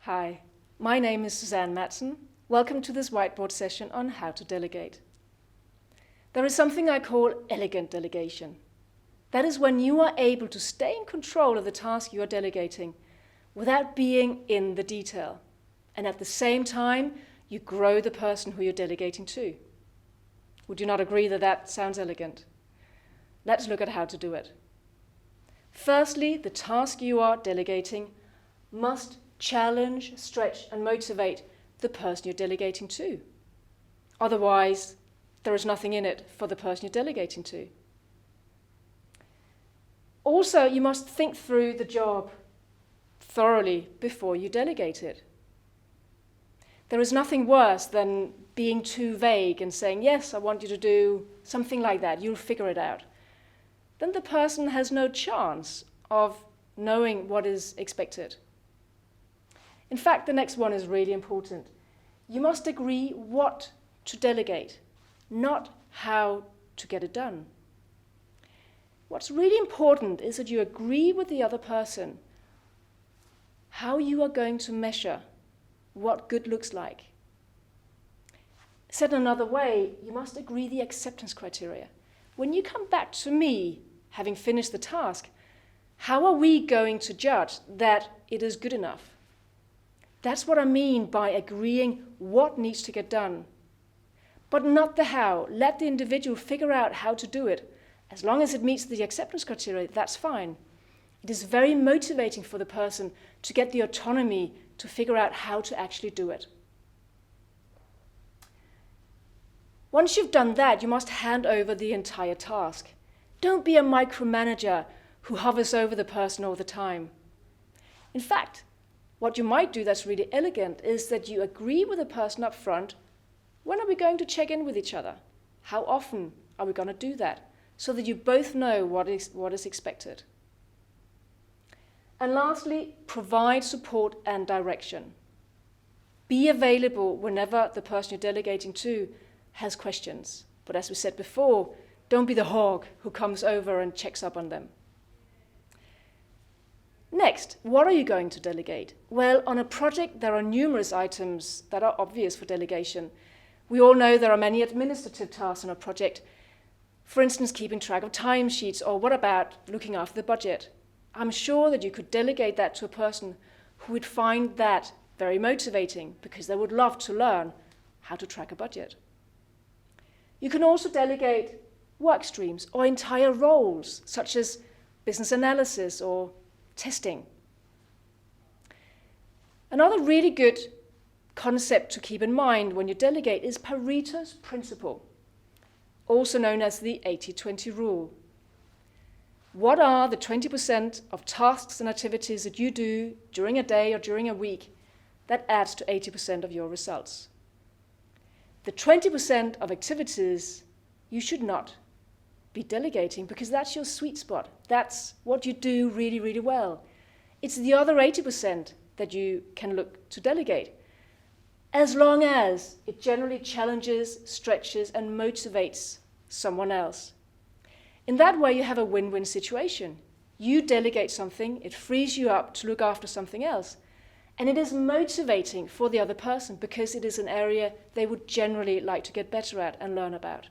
Hi, my name is Susanne Madsen. Welcome to this whiteboard session on how to delegate. There is something I call elegant delegation. That is when you are able to stay in control of the task you are delegating without being in the detail. And at the same time, you grow the person who you're delegating to. Would you not agree that that sounds elegant? Let's look at how to do it. Firstly, the task you are delegating must challenge, stretch, and motivate the person you're delegating to. Otherwise, there is nothing in it for the person you're delegating to. Also, you must think through the job thoroughly before you delegate it. There is nothing worse than being too vague and saying, yes, I want you to do something like that, you'll figure it out. Then the person has no chance of knowing what is expected. In fact, the next one is really important. You must agree what to delegate, not how to get it done. What's really important is that you agree with the other person how you are going to measure what good looks like. Said another way, you must agree the acceptance criteria. When you come back to me, having finished the task, how are we going to judge that it is good enough? That's what I mean by agreeing what needs to get done. But not the how. Let the individual figure out how to do it. As long as it meets the acceptance criteria, that's fine. It is very motivating for the person to get the autonomy to figure out how to actually do it. Once you've done that, you must hand over the entire task. Don't be a micromanager who hovers over the person all the time. In fact, what you might do that's really elegant is that you agree with the person up front, when are we going to check in with each other? How often are we going to do that? So that you both know what is expected. And lastly, provide support and direction. Be available whenever the person you're delegating to has questions. But as we said before, don't be the hog who comes over and checks up on them. Next, what are you going to delegate? Well, on a project, there are numerous items that are obvious for delegation. We all know there are many administrative tasks on a project. For instance, keeping track of timesheets, or what about looking after the budget? I'm sure that you could delegate that to a person who would find that very motivating because they would love to learn how to track a budget. You can also delegate work streams or entire roles, such as business analysis or testing. Another really good concept to keep in mind when you delegate is Pareto's principle, also known as the 80-20 rule. What are the 20% of tasks and activities that you do during a day or during a week that adds to 80% of your results? The 20% of activities you should not be delegating because that's your sweet spot. That's what you do really, really well. It's the other 80% that you can look to delegate, as long as it generally challenges, stretches, and motivates someone else. In that way, you have a win-win situation. You delegate something, it frees you up to look after something else, and it is motivating for the other person because it is an area they would generally like to get better at and learn about.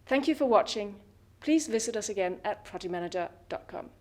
Thank you for watching. Please visit us again at projectmanager.com.